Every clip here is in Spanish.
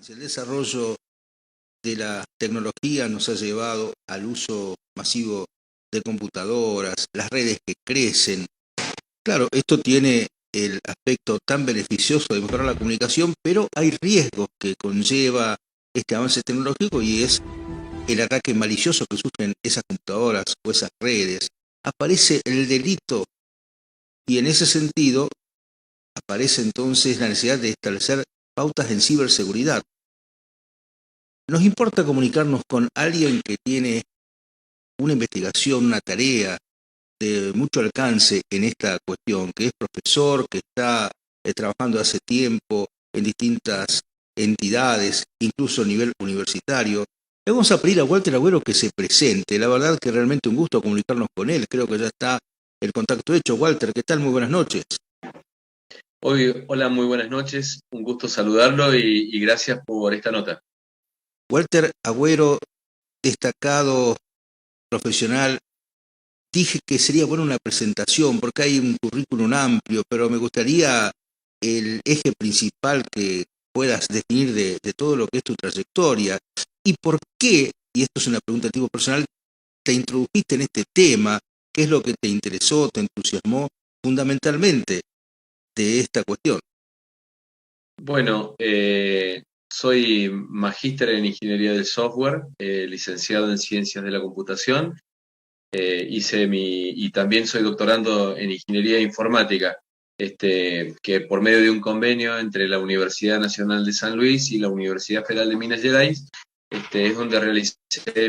Si el desarrollo de la tecnología nos ha llevado al uso masivo de computadoras, las redes que crecen. Claro, esto tiene el aspecto tan beneficioso de mejorar la comunicación, pero hay riesgos que conlleva este avance tecnológico y es el ataque malicioso que sufren esas computadoras o esas redes. Aparece el delito y en ese sentido aparece entonces la necesidad de establecer pautas en ciberseguridad. Nos importa comunicarnos con alguien que tiene una investigación, una tarea de mucho alcance en esta cuestión, que es profesor, que está trabajando hace tiempo en distintas entidades, incluso a nivel universitario. Le vamos a pedir a Walter Agüero que se presente. La verdad que realmente un gusto comunicarnos con él. Creo que ya está el contacto hecho. Walter, ¿qué tal? Muy buenas noches. Hola, muy buenas noches. Un gusto saludarlo y gracias por esta nota. Walter Agüero, destacado profesional. Dije que sería buena una presentación porque hay un currículum amplio, pero me gustaría el eje principal que puedas definir de todo lo que es tu trayectoria y por qué, y esto es una pregunta de tipo personal, te introdujiste en este tema, qué es lo que te interesó, te entusiasmó fundamentalmente de esta cuestión. Bueno, soy magíster en Ingeniería del Software, licenciado en Ciencias de la Computación, y también soy doctorando en Ingeniería Informática, que por medio de un convenio entre la Universidad Nacional de San Luis y la Universidad Federal de Minas Gerais, es donde realicé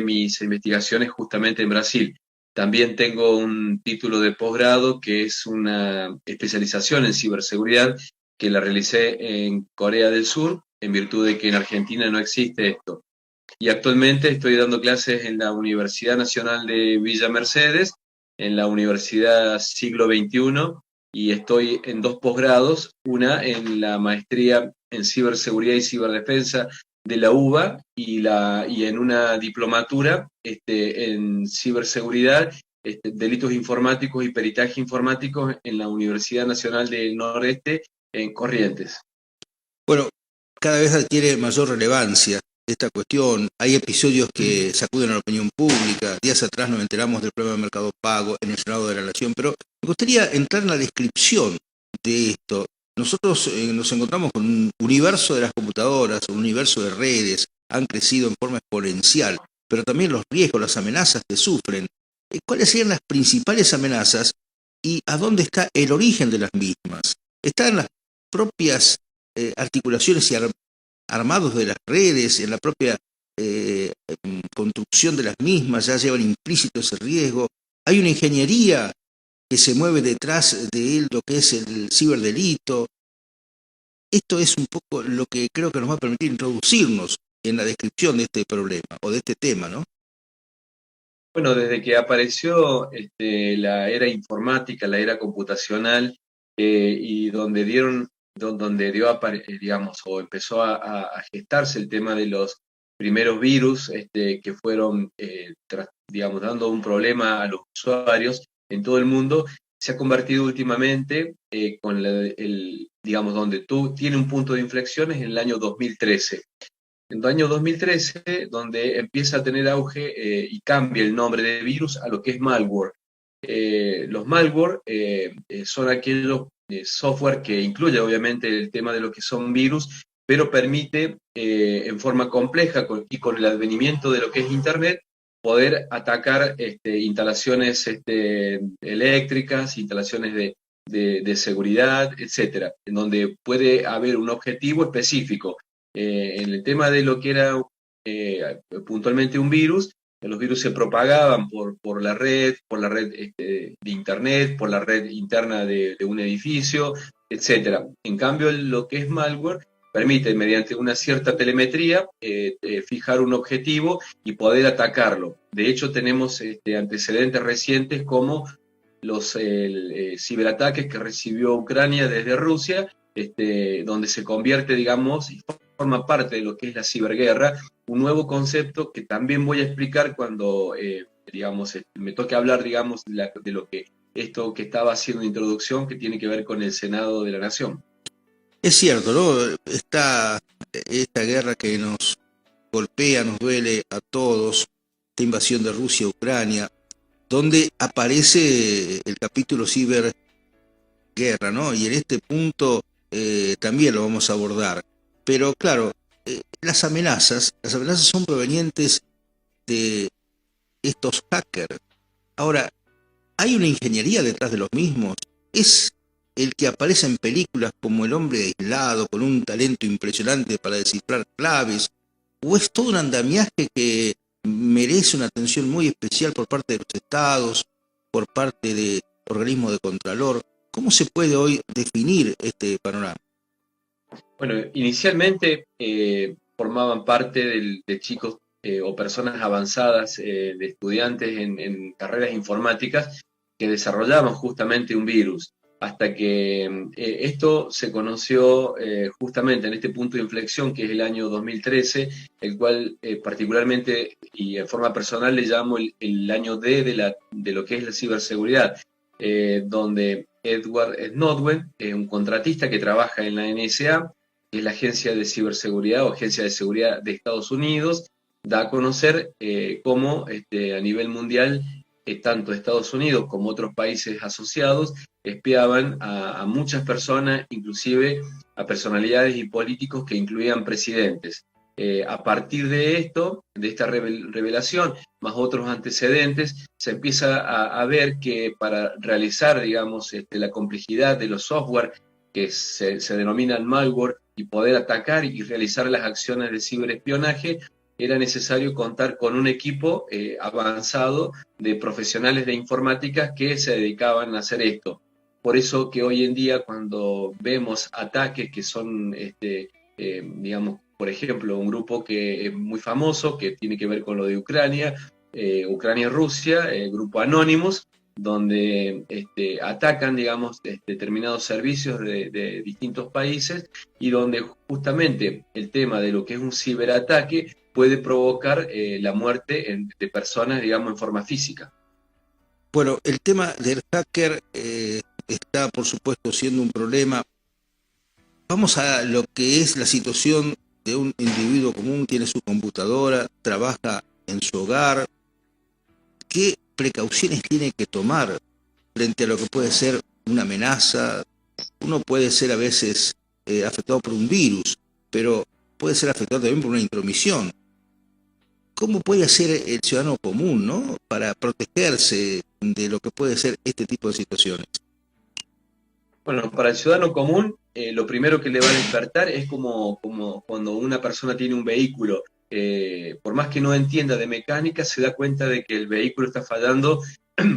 mis investigaciones justamente en Brasil. También tengo un título de posgrado que es una especialización en ciberseguridad que la realicé en Corea del Sur, en virtud de que en Argentina no existe esto. Y actualmente estoy dando clases en la Universidad Nacional de Villa Mercedes, en la Universidad Siglo XXI, y estoy en dos posgrados, una en la maestría en ciberseguridad y ciberdefensa de la UBA y en una diplomatura en ciberseguridad, delitos informáticos y peritaje informático en la Universidad Nacional del Noreste en Corrientes. Bueno, cada vez adquiere mayor relevancia esta cuestión. Hay episodios que sacuden a la opinión pública. Días atrás nos enteramos del problema del mercado pago en el Senado de la Nación, pero me gustaría entrar en la descripción de esto. Nosotros nos encontramos con un universo de las computadoras, un universo de redes, han crecido en forma exponencial, pero también los riesgos, las amenazas que sufren. ¿Cuáles serían las principales amenazas y a dónde está el origen de las mismas? ¿Están en las propias articulaciones y armados de las redes, en la propia construcción de las mismas, ya llevan implícito ese riesgo? Hay una ingeniería que se mueve detrás de él, lo que es el ciberdelito. Esto es un poco lo que creo que nos va a permitir introducirnos en la descripción de este problema o de este tema, ¿no? Bueno, desde que apareció la era informática, la era computacional, y donde dio, digamos, o empezó a gestarse el tema de los primeros virus, que fueron, digamos, dando un problema a los usuarios en todo el mundo, se ha convertido últimamente digamos, donde tiene un punto de inflexión es en el año 2013. En el año 2013, donde empieza a tener auge y cambia el nombre de virus a lo que es malware. Los malware son aquellos software que incluye obviamente el tema de lo que son virus, pero permite en forma compleja y con el advenimiento de lo que es Internet, poder atacar instalaciones eléctricas, instalaciones de seguridad, etcétera, en donde puede haber un objetivo específico. En el tema de lo que era puntualmente un virus, los virus se propagaban por la red, de internet, por la red interna de un edificio, etcétera. En cambio, lo que es malware permite, mediante una cierta telemetría, fijar un objetivo y poder atacarlo. De hecho, tenemos antecedentes recientes como los ciberataques que recibió Ucrania desde Rusia, donde se convierte, digamos, y forma parte de lo que es la ciberguerra, un nuevo concepto que también voy a explicar cuando, digamos, me toque hablar, digamos, de lo que esto que estaba haciendo introducción, que tiene que ver con el Senado de la Nación. Es cierto, ¿no? Está esta guerra que nos golpea, nos duele a todos, esta invasión de Rusia a Ucrania, donde aparece el capítulo ciberguerra, ¿no? Y en este punto también lo vamos a abordar. Pero claro, las amenazas son provenientes de estos hackers. Ahora, hay una ingeniería detrás de los mismos. Es el que aparece en películas como el hombre aislado, con un talento impresionante para descifrar claves, o es todo un andamiaje que merece una atención muy especial por parte de los estados, por parte de organismos de contralor. ¿Cómo se puede hoy definir este panorama? Bueno, inicialmente formaban parte de chicos o personas avanzadas, de estudiantes en carreras informáticas que desarrollaban justamente un virus, hasta que esto se conoció justamente en este punto de inflexión que es el año 2013, el cual particularmente y en forma personal le llamo el año D de lo que es la ciberseguridad, donde Edward Snowden, un contratista que trabaja en la NSA, que es la Agencia de Ciberseguridad o Agencia de Seguridad de Estados Unidos, da a conocer cómo a nivel mundial, tanto Estados Unidos como otros países asociados, espiaban a muchas personas, inclusive a personalidades y políticos que incluían presidentes. A partir de esto, de esta revelación, más otros antecedentes, se empieza a ver que para realizar, digamos, la complejidad de los software que se denominan malware y poder atacar y realizar las acciones de ciberespionaje, era necesario contar con un equipo avanzado de profesionales de informática que se dedicaban a hacer esto. Por eso que hoy en día cuando vemos ataques que son, digamos, por ejemplo, un grupo que es muy famoso, que tiene que ver con lo de Ucrania, Ucrania-Rusia, el grupo Anonymous, donde atacan, digamos, determinados servicios de distintos países y donde justamente el tema de lo que es un ciberataque puede provocar la muerte de personas, digamos, en forma física. Bueno, el tema del hacker está, por supuesto, siendo un problema. Vamos a lo que es la situación de un individuo común, tiene su computadora, trabaja en su hogar. ¿Qué precauciones tiene que tomar frente a lo que puede ser una amenaza? Uno puede ser a veces afectado por un virus, pero puede ser afectado también por una intromisión. ¿Cómo puede hacer el ciudadano común, ¿no?, para protegerse de lo que puede ser este tipo de situaciones? Bueno, para el ciudadano común, lo primero que le va a despertar es como cuando una persona tiene un vehículo. Por más que no entienda de mecánica, se da cuenta de que el vehículo está fallando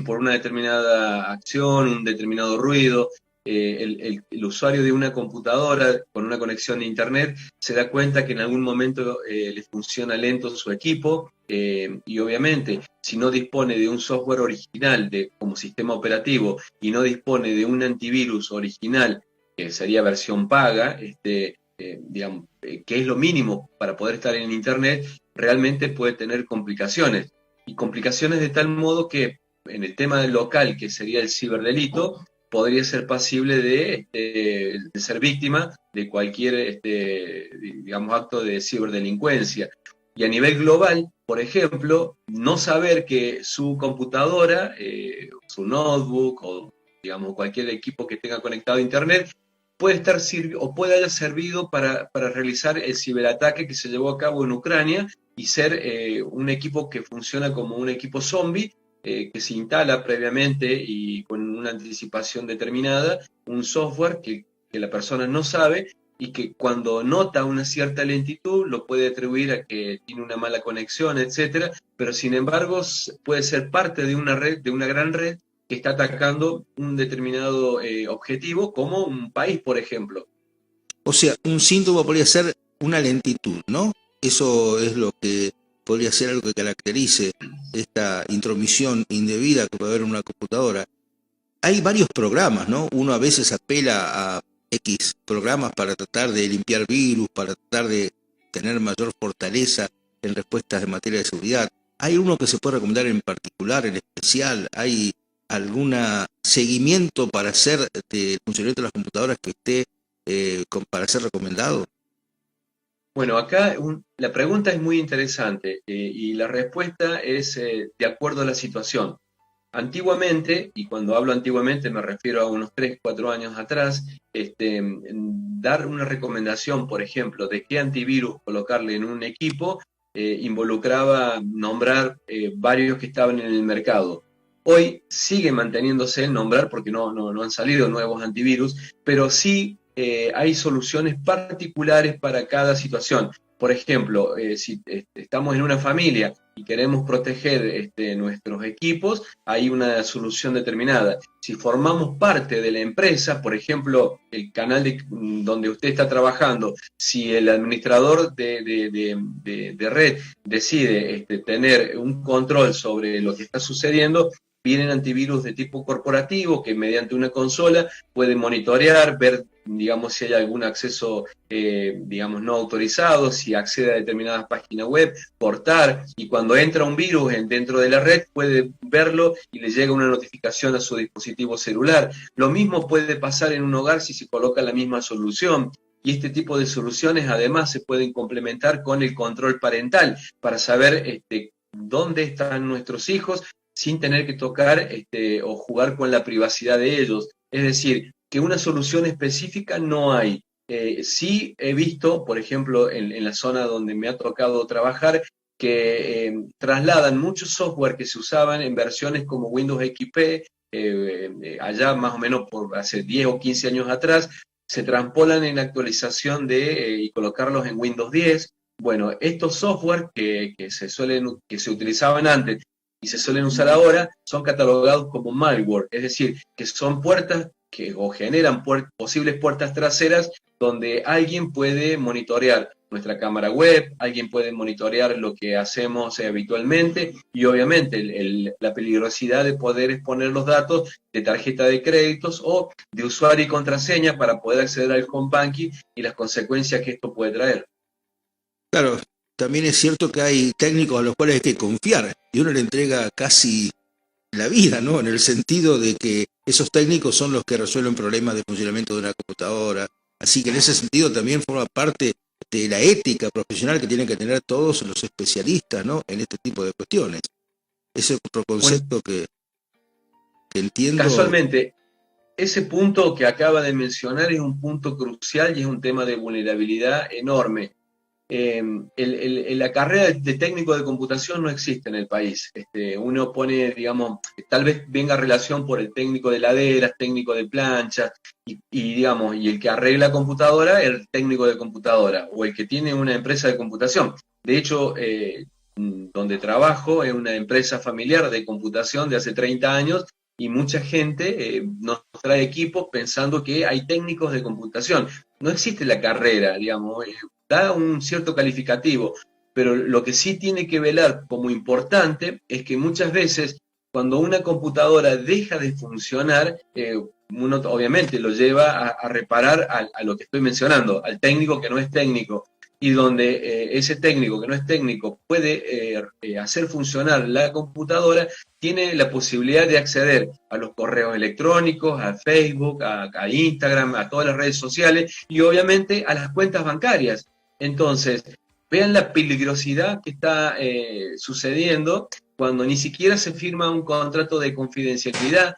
por una determinada acción, un determinado ruido. El usuario de una computadora con una conexión de internet se da cuenta que en algún momento le funciona lento su equipo, y obviamente si no dispone de un software original como sistema operativo y no dispone de un antivirus original, que sería versión paga, digamos, que es lo mínimo para poder estar en internet, realmente puede tener complicaciones. Y complicaciones de tal modo que en el tema del local, que sería el ciberdelito, podría ser pasible de ser víctima de cualquier, digamos, acto de ciberdelincuencia. Y a nivel global, por ejemplo, no saber que su computadora, su notebook o, digamos, cualquier equipo que tenga conectado a Internet, puede estar o puede haber servido para realizar el ciberataque que se llevó a cabo en Ucrania y ser un equipo que funciona como un equipo zombie, que se instala previamente y con una anticipación determinada, un software que la persona no sabe y que cuando nota una cierta lentitud lo puede atribuir a que tiene una mala conexión, etcétera, pero sin embargo puede ser parte de una red, de una gran red que está atacando un determinado objetivo, como un país, por ejemplo. O sea, un síntoma podría ser una lentitud, ¿no? Eso es lo que podría ser algo que caracterice esta intromisión indebida que puede haber en una computadora. Hay varios programas, ¿no? Uno a veces apela a X programas para tratar de limpiar virus, para tratar de tener mayor fortaleza en respuestas en materia de seguridad. ¿Hay uno que se puede recomendar en particular, en especial? ¿Hay algún seguimiento para hacer del funcionamiento de las computadoras que esté para ser recomendado? Bueno, acá la pregunta es muy interesante y la respuesta es de acuerdo a la situación. Antiguamente, y cuando hablo antiguamente me refiero a unos 3, 4 años atrás, dar una recomendación, por ejemplo, de qué antivirus colocarle en un equipo, involucraba nombrar varios que estaban en el mercado. Hoy sigue manteniéndose el nombrar porque no han salido nuevos antivirus, pero sí hay soluciones particulares para cada situación. Por ejemplo, si estamos en una familia y queremos proteger nuestros equipos, hay una solución determinada. Si formamos parte de la empresa, por ejemplo, el canal donde usted está trabajando, si el administrador de red decide tener un control sobre lo que está sucediendo, vienen antivirus de tipo corporativo que mediante una consola pueden monitorear, ver, digamos, si hay algún acceso, digamos, no autorizado, si accede a determinadas páginas web, cortar, y cuando entra un virus dentro de la red puede verlo y le llega una notificación a su dispositivo celular. Lo mismo puede pasar en un hogar si se coloca la misma solución. Y este tipo de soluciones además se pueden complementar con el control parental para saber dónde están nuestros hijos sin tener que tocar o jugar con la privacidad de ellos. Es decir, que una solución específica no hay. Sí he visto, por ejemplo, en la zona donde me ha tocado trabajar, que trasladan muchos software que se usaban en versiones como Windows XP, allá más o menos por hace 10 o 15 años atrás, se transpolan en actualización y colocarlos en Windows 10. Bueno, estos software que se utilizaban antes y se suelen usar ahora, son catalogados como malware, es decir, que son puertas o generan posibles puertas traseras donde alguien puede monitorear nuestra cámara web, alguien puede monitorear lo que hacemos habitualmente y obviamente la peligrosidad de poder exponer los datos de tarjeta de créditos o de usuario y contraseña para poder acceder al home banking y las consecuencias que esto puede traer. Claro, también es cierto que hay técnicos a los cuales hay que confiar y uno le entrega casi la vida, ¿no? En el sentido de que esos técnicos son los que resuelven problemas de funcionamiento de una computadora. Así que en ese sentido también forma parte de la ética profesional que tienen que tener todos los especialistas, ¿no? En este tipo de cuestiones. Ese es otro Bueno, concepto que entiendo. casualmente, ese punto que acaba de mencionar es un punto crucial y es un tema de vulnerabilidad enorme. La carrera de técnico de computación no existe en el país. Uno pone, digamos, tal vez venga relación por el técnico de laderas, técnico de planchas, digamos, y el que arregla computadora, el técnico de computadora, o el que tiene una empresa de computación. De hecho, donde trabajo es una empresa familiar de computación de hace 30 años y mucha gente nos trae equipos pensando que hay técnicos de computación. No existe la carrera, digamos, da un cierto calificativo, pero lo que sí tiene que velar como importante es que muchas veces cuando una computadora deja de funcionar, uno obviamente lo lleva a reparar a lo que estoy mencionando, al técnico que no es técnico, y donde ese técnico que no es técnico puede hacer funcionar la computadora, tiene la posibilidad de acceder a los correos electrónicos, a Facebook, a Instagram, a todas las redes sociales y obviamente a las cuentas bancarias. Entonces, vean la peligrosidad que está sucediendo cuando ni siquiera se firma un contrato de confidencialidad,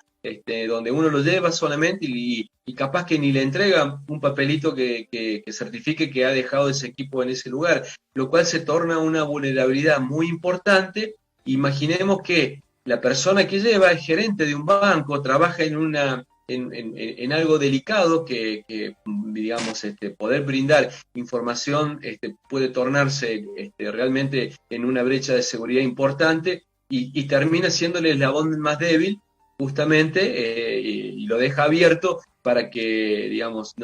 donde uno lo lleva solamente y capaz que ni le entrega un papelito que certifique que ha dejado ese equipo en ese lugar, lo cual se torna una vulnerabilidad muy importante. Imaginemos que la persona que lleva es gerente de un banco, trabaja en algo delicado que digamos, poder brindar información puede tornarse realmente en una brecha de seguridad importante y termina siéndole el eslabón más débil justamente y lo deja abierto para que, digamos,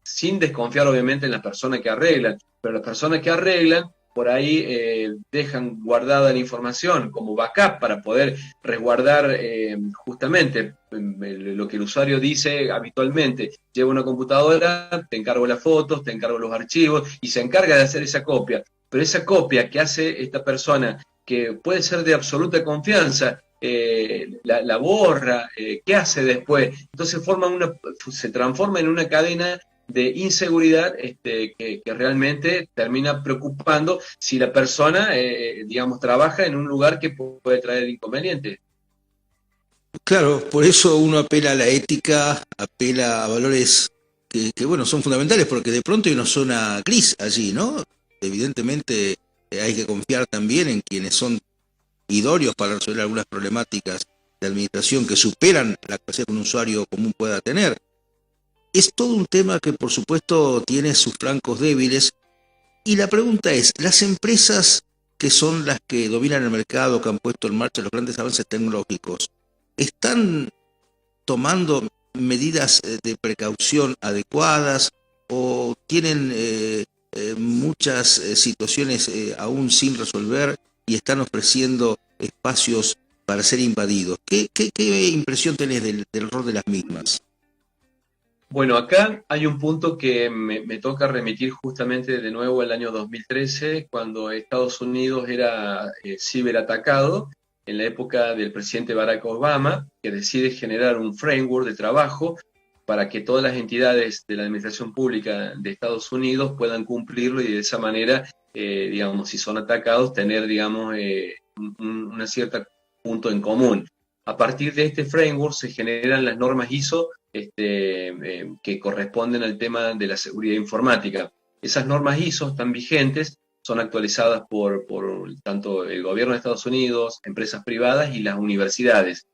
sin desconfiar obviamente en las personas que arreglan, pero las personas que arreglan por ahí dejan guardada la información como backup para poder resguardar justamente lo que el usuario dice habitualmente. Llevo una computadora, te encargo las fotos, te encargo los archivos y se encarga de hacer esa copia. Pero esa copia que hace esta persona, que puede ser de absoluta confianza, la borra, ¿qué hace después? Entonces se transforma en una cadena de inseguridad que realmente termina preocupando si la persona, digamos, trabaja en un lugar que puede traer inconvenientes. Claro, por eso uno apela a la ética, apela a valores bueno, son fundamentales, porque de pronto hay una zona gris allí, ¿no? Evidentemente hay que confiar también en quienes son idóneos para resolver algunas problemáticas de administración que superan la capacidad que un usuario común pueda tener. Es todo un tema que por supuesto tiene sus flancos débiles, y la pregunta es, las empresas que son las que dominan el mercado, que han puesto en marcha los grandes avances tecnológicos, ¿están tomando medidas de precaución adecuadas o tienen muchas situaciones aún sin resolver y están ofreciendo espacios para ser invadidos? ¿Qué impresión tenés del rol de las mismas? Bueno, acá hay un punto que me toca remitir justamente de nuevo al año 2013, cuando Estados Unidos era ciberatacado en la época del presidente Barack Obama, que decide generar un framework de trabajo para que todas las entidades de la administración pública de Estados Unidos puedan cumplirlo y de esa manera, digamos, si son atacados, tener, digamos, una cierta punto en común. A partir de este framework se generan las normas ISO que corresponden al tema de la seguridad informática. Esas normas ISO están vigentes, son actualizadas por tanto el gobierno de Estados Unidos, empresas privadas y las universidades.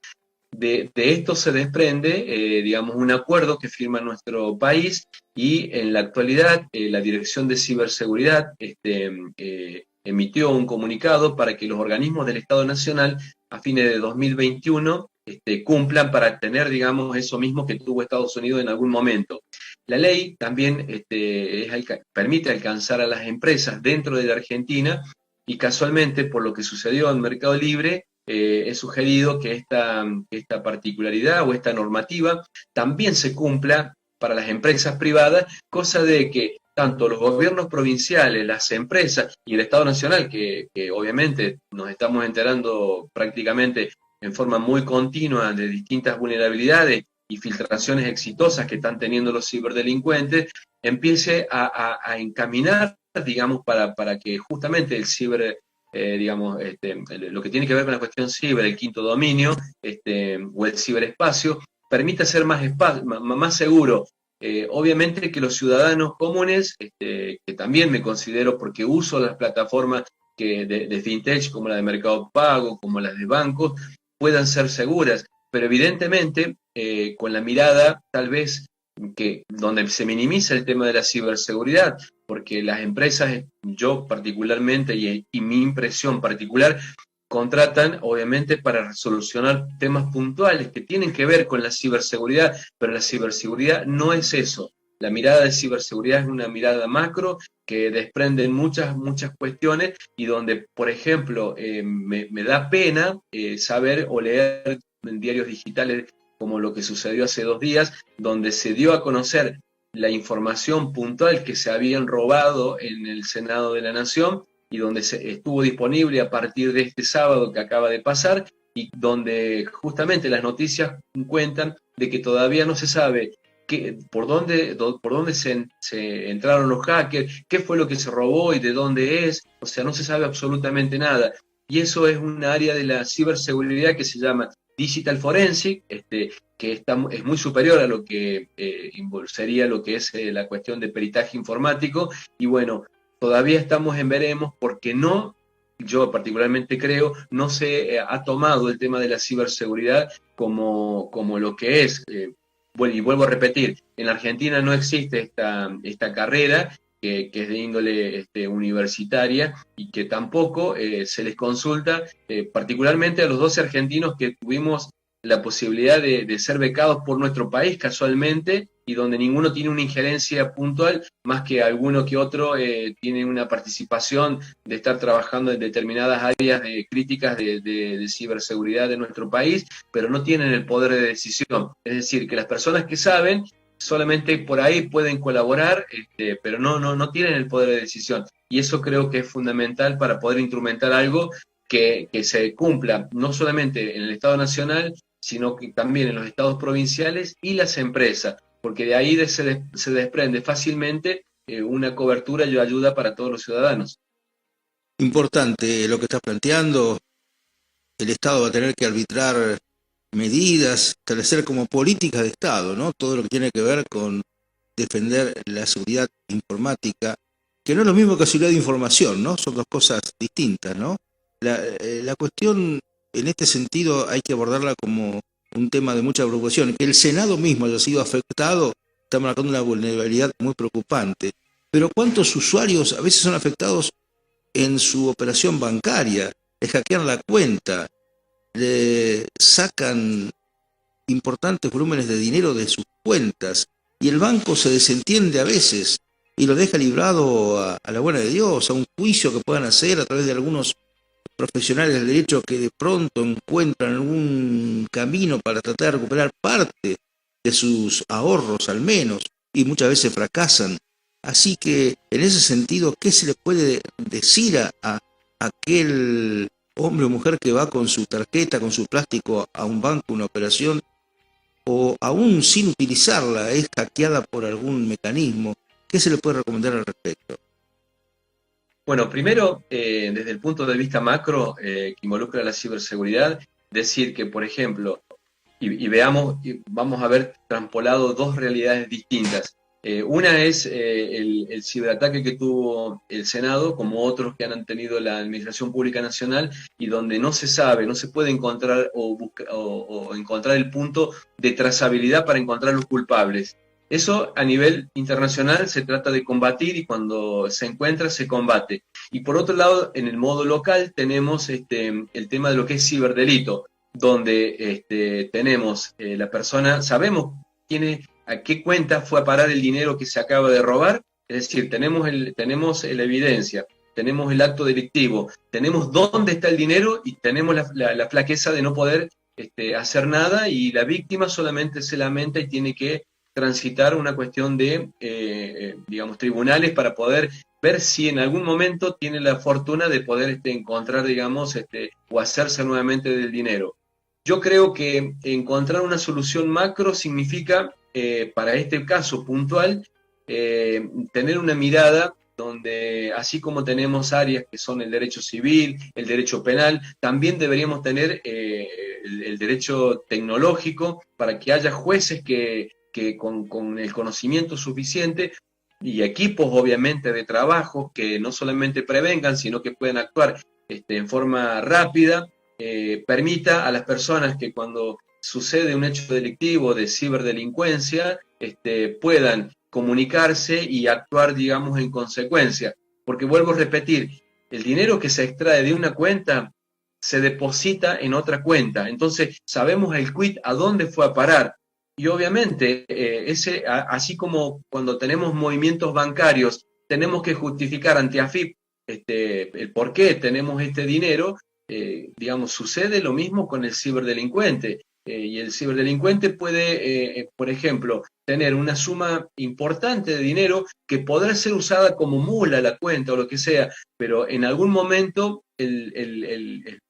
De esto se desprende, digamos, un acuerdo que firma nuestro país y en la actualidad la Dirección de Ciberseguridad emitió un comunicado para que los organismos del Estado Nacional a fines de 2021 cumplan para tener, digamos, eso mismo que tuvo Estados Unidos en algún momento. La ley también permite alcanzar a las empresas dentro de la Argentina y casualmente, por lo que sucedió en Mercado Libre, he sugerido que esta particularidad o esta normativa también se cumpla para las empresas privadas, cosa de que tanto los gobiernos provinciales, las empresas y el Estado Nacional, que obviamente nos estamos enterando prácticamente en forma muy continua de distintas vulnerabilidades y filtraciones exitosas que están teniendo los ciberdelincuentes, empiece a encaminar, digamos, para que justamente el ciber digamos, lo que tiene que ver con la cuestión ciber, el quinto dominio, o el ciberespacio, permita ser más seguro. Obviamente que los ciudadanos comunes, que también me considero porque uso las plataformas de fintech como la de Mercado Pago, como las de bancos, puedan ser seguras, pero evidentemente con la mirada tal vez que donde se minimiza el tema de la ciberseguridad, porque las empresas, yo particularmente y mi impresión particular, contratan obviamente para solucionar temas puntuales que tienen que ver con la ciberseguridad, pero la ciberseguridad no es eso. La mirada de ciberseguridad es una mirada macro que desprende muchas cuestiones y donde, por ejemplo, me da pena saber o leer en diarios digitales como lo que sucedió hace 2 días, donde se dio a conocer la información puntual que se habían robado en el Senado de la Nación y donde estuvo disponible a partir de este sábado que acaba de pasar y donde justamente las noticias cuentan de que todavía no se sabe por dónde se entraron los hackers, qué fue lo que se robó y de dónde es, o sea, no se sabe absolutamente nada. Y eso es un área de la ciberseguridad que se llama Digital Forensic, que es muy superior a lo que sería lo que es la cuestión de peritaje informático, y bueno, todavía estamos en veremos porque no, yo particularmente creo, no se ha tomado el tema de la ciberseguridad como lo que es. Y vuelvo a repetir, en Argentina no existe esta carrera que es de índole universitaria y que tampoco se les consulta, particularmente a los 12 argentinos que tuvimos la posibilidad de ser becados por nuestro país casualmente y donde ninguno tiene una injerencia puntual, más que alguno que otro tiene una participación de estar trabajando en determinadas áreas críticas de ciberseguridad de nuestro país, pero no tienen el poder de decisión. Es decir, que las personas que saben solamente por ahí pueden colaborar, pero no tienen el poder de decisión. Y eso creo que es fundamental para poder instrumentar algo que se cumpla no solamente en el Estado Nacional, sino que también en los estados provinciales y las empresas. porque de ahí se desprende fácilmente una cobertura y ayuda para todos los ciudadanos. Importante lo que estás planteando. El Estado va a tener que arbitrar medidas, establecer como políticas de Estado, ¿no? Todo lo que tiene que ver con defender la seguridad informática, que no es lo mismo que seguridad de información, ¿no? Son dos cosas distintas, ¿no? La cuestión, en este sentido, hay que abordarla como un tema de mucha preocupación. Que el Senado mismo haya sido afectado, estamos hablando de una vulnerabilidad muy preocupante. Pero ¿cuántos usuarios a veces son afectados en su operación bancaria? Les hackean la cuenta, le sacan importantes volúmenes de dinero de sus cuentas y el banco se desentiende a veces y lo deja librado a la buena de Dios, a un juicio que puedan hacer a través de algunos profesionales del derecho que de pronto encuentran algún camino para tratar de recuperar parte de sus ahorros al menos, y muchas veces fracasan. Así que en ese sentido, ¿qué se le puede decir a aquel hombre o mujer que va con su tarjeta, con su plástico a un banco, una operación, o aún sin utilizarla, es hackeada por algún mecanismo? ¿Qué se le puede recomendar al respecto? Bueno, primero, desde el punto de vista macro que involucra la ciberseguridad, decir que, por ejemplo, y veamos, vamos a ver traspolado dos realidades distintas. Una es el ciberataque que tuvo el Senado, como otros que han tenido la Administración Pública Nacional, y donde no se sabe, no se puede encontrar o encontrar el punto de trazabilidad para encontrar los culpables. Eso a nivel internacional se trata de combatir y cuando se encuentra se combate. Y por otro lado, en el modo local tenemos el tema de lo que es ciberdelito, donde tenemos la persona, sabemos a qué cuenta fue a parar el dinero que se acaba de robar, es decir, tenemos la evidencia, tenemos el acto delictivo, tenemos dónde está el dinero y tenemos la flaqueza de no poder hacer nada y la víctima solamente se lamenta y tiene que transitar una cuestión de, digamos, tribunales para poder ver si en algún momento tiene la fortuna de poder encontrar, digamos, o hacerse nuevamente del dinero. Yo creo que encontrar una solución macro significa, para este caso puntual, tener una mirada donde, así como tenemos áreas que son el derecho civil, el derecho penal, también deberíamos tener el derecho tecnológico para que haya jueces que con el conocimiento suficiente y equipos obviamente de trabajo que no solamente prevengan, sino que puedan actuar en forma rápida, permita a las personas que cuando sucede un hecho delictivo de ciberdelincuencia puedan comunicarse y actuar, digamos, en consecuencia. Porque vuelvo a repetir, el dinero que se extrae de una cuenta se deposita en otra cuenta. Entonces, sabemos el quit a dónde fue a parar. Y obviamente, así como cuando tenemos movimientos bancarios, tenemos que justificar ante AFIP el por qué tenemos este dinero, digamos, sucede lo mismo con el ciberdelincuente. Y el ciberdelincuente puede, por ejemplo, tener una suma importante de dinero que podrá ser usada como mula la cuenta o lo que sea, pero en algún momento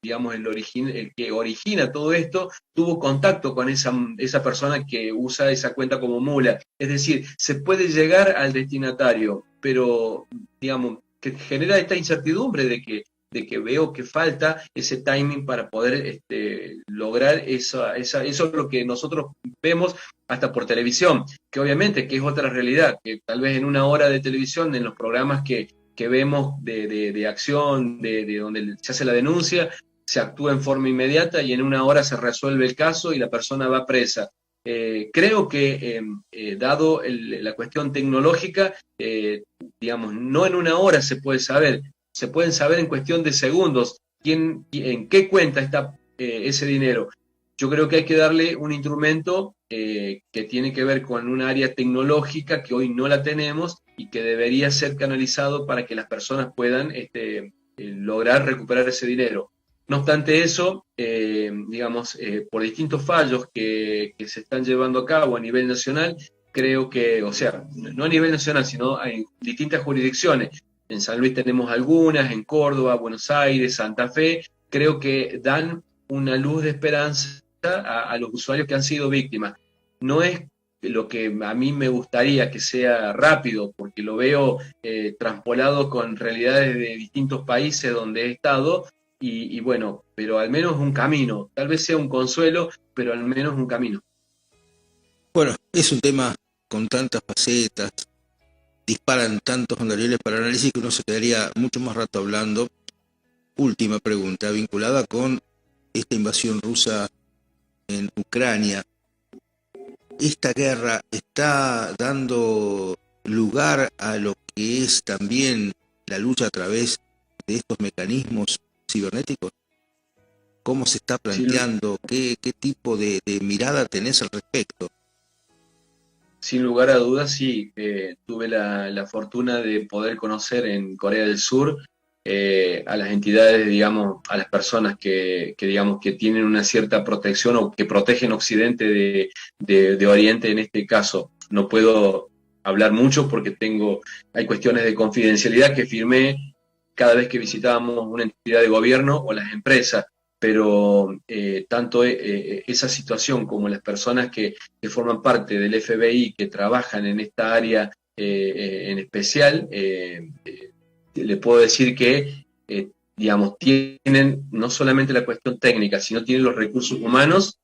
digamos, el que origina todo esto tuvo contacto con esa persona que usa esa cuenta como mula. Es decir, se puede llegar al destinatario, pero, digamos, que genera esta incertidumbre de que veo que falta ese timing para poder lograr eso es lo que nosotros vemos hasta por televisión, que obviamente que es otra realidad, que tal vez en una hora de televisión, en los programas que vemos de acción, de donde se hace la denuncia, se actúa en forma inmediata y en una hora se resuelve el caso y la persona va presa. Creo que dado la cuestión tecnológica, digamos, no en una hora se puede saber, se pueden saber en cuestión de segundos en qué cuenta está ese dinero. Yo creo que hay que darle un instrumento que tiene que ver con un área tecnológica que hoy no la tenemos y que debería ser canalizado para que las personas puedan lograr recuperar ese dinero. No obstante eso, digamos, por distintos fallos que se están llevando a cabo a nivel nacional, creo que, o sea, no a nivel nacional, sino en distintas jurisdicciones. En San Luis tenemos algunas, en Córdoba, Buenos Aires, Santa Fe, creo que dan una luz de esperanza a los usuarios que han sido víctimas. No es lo que a mí me gustaría que sea rápido, porque lo veo traspolado con realidades de distintos países donde he estado, y bueno, pero al menos un camino, tal vez sea un consuelo, pero al menos un camino. Bueno, es un tema con tantas facetas, disparan tantos materiales para análisis que uno se quedaría mucho más rato hablando. Última pregunta, vinculada con esta invasión rusa en Ucrania. ¿Esta guerra está dando lugar a lo que es también la lucha a través de estos mecanismos cibernéticos? ¿Cómo se está Sin, planteando? ¿Qué tipo de mirada tenés al respecto? Sin lugar a dudas, sí, tuve la fortuna de poder conocer en Corea del Sur a las entidades, digamos, a las personas digamos, que tienen una cierta protección o que protegen Occidente de Oriente en este caso. No puedo hablar mucho porque hay cuestiones de confidencialidad que firmé cada vez que visitábamos una entidad de gobierno o las empresas, pero tanto esa situación como las personas que forman parte del FBI, que trabajan en esta área en especial, le puedo decir que, digamos, tienen no solamente la cuestión técnica, sino tienen los recursos humanos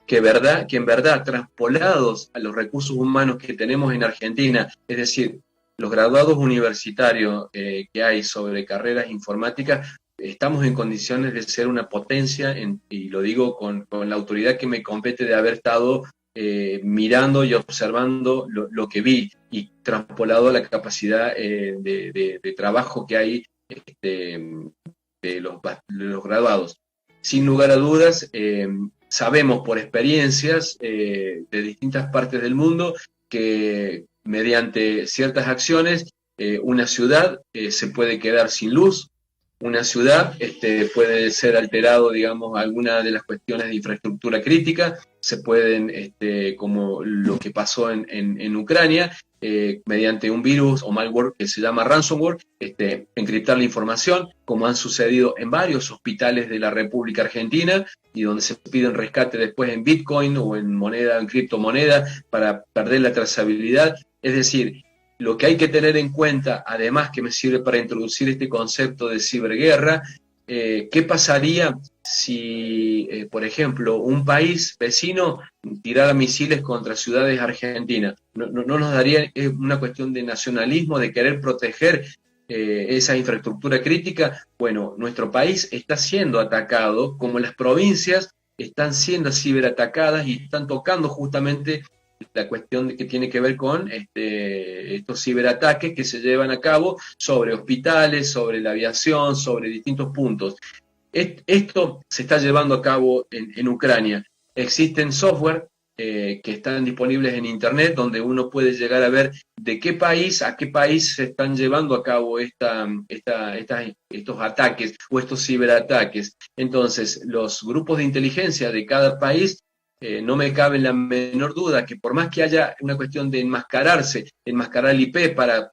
que en verdad, traspolados a los recursos humanos que tenemos en Argentina, es decir, los graduados universitarios que hay sobre carreras informáticas, estamos en condiciones de ser una potencia, y lo digo con la autoridad que me compete de haber estado mirando y observando lo que vi y traspolado a la capacidad de trabajo que hay de los graduados. Sin lugar a dudas, sabemos por experiencias de distintas partes del mundo que mediante ciertas acciones una ciudad se puede quedar sin luz, una ciudad puede ser alterado, digamos, alguna de las cuestiones de infraestructura crítica, se pueden, como lo que pasó en Ucrania, mediante un virus o malware que se llama ransomware, encriptar la información, como han sucedido en varios hospitales de la República Argentina, y donde se piden rescate después en Bitcoin o en criptomoneda, para perder la trazabilidad. Es decir, lo que hay que tener en cuenta, además que me sirve para introducir este concepto de ciberguerra, ¿qué pasaría si, por ejemplo, un país vecino tirara misiles contra ciudades argentinas? ¿No nos daría una cuestión de nacionalismo, de querer proteger esa infraestructura crítica? Bueno, nuestro país está siendo atacado, como las provincias están siendo ciberatacadas y están tocando justamente la cuestión que tiene que ver con estos ciberataques que se llevan a cabo sobre hospitales, sobre la aviación, sobre distintos puntos. Esto se está llevando a cabo en Ucrania. Existen software que están disponibles en Internet donde uno puede llegar a ver de qué país a qué país se están llevando a cabo estos ataques o estos ciberataques. Entonces, los grupos de inteligencia de cada país, no me cabe la menor duda que por más que haya una cuestión de enmascarar el IP para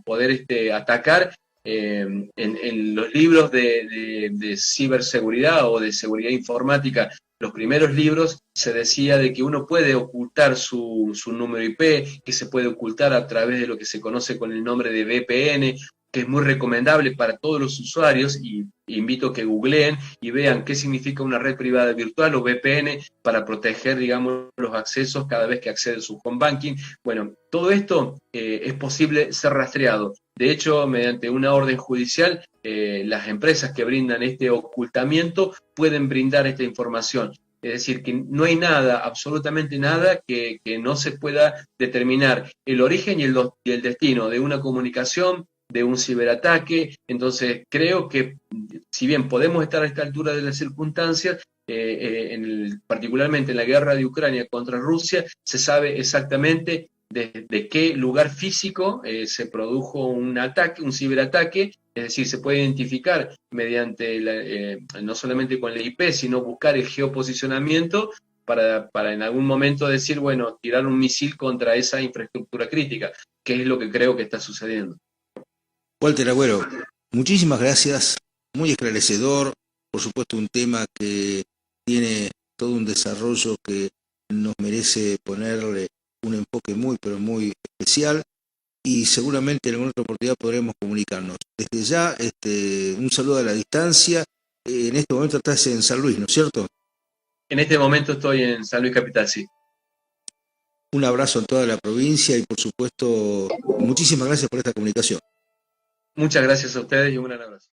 poder atacar, en los libros de ciberseguridad o de seguridad informática, los primeros libros se decía de que uno puede ocultar su número IP, que se puede ocultar a través de lo que se conoce con el nombre de VPN, que es muy recomendable para todos los usuarios, y invito a que googleen y vean qué significa una red privada virtual o VPN para proteger, digamos, los accesos cada vez que accede a su home banking. Bueno, todo esto es posible ser rastreado. De hecho, mediante una orden judicial, las empresas que brindan este ocultamiento pueden brindar esta información. Es decir, que no hay nada, absolutamente nada, que no se pueda determinar el origen y el destino de una comunicación, de un ciberataque. Entonces, creo que si bien podemos estar a esta altura de las circunstancias, particularmente en la guerra de Ucrania contra Rusia, se sabe exactamente de qué lugar físico se produjo un ataque, un ciberataque. Es decir, se puede identificar mediante, no solamente con la IP, sino buscar el geoposicionamiento para en algún momento decir, bueno, tirar un misil contra esa infraestructura crítica, que es lo que creo que está sucediendo. Walter Agüero, muchísimas gracias, muy esclarecedor, por supuesto un tema que tiene todo un desarrollo que nos merece ponerle un enfoque muy, pero muy especial, y seguramente en alguna otra oportunidad podremos comunicarnos. Desde ya, un saludo a la distancia. En este momento estás en San Luis, ¿no es cierto? En este momento estoy en San Luis Capital, sí. Un abrazo a toda la provincia y por supuesto, muchísimas gracias por esta comunicación. Muchas gracias a ustedes y un gran abrazo.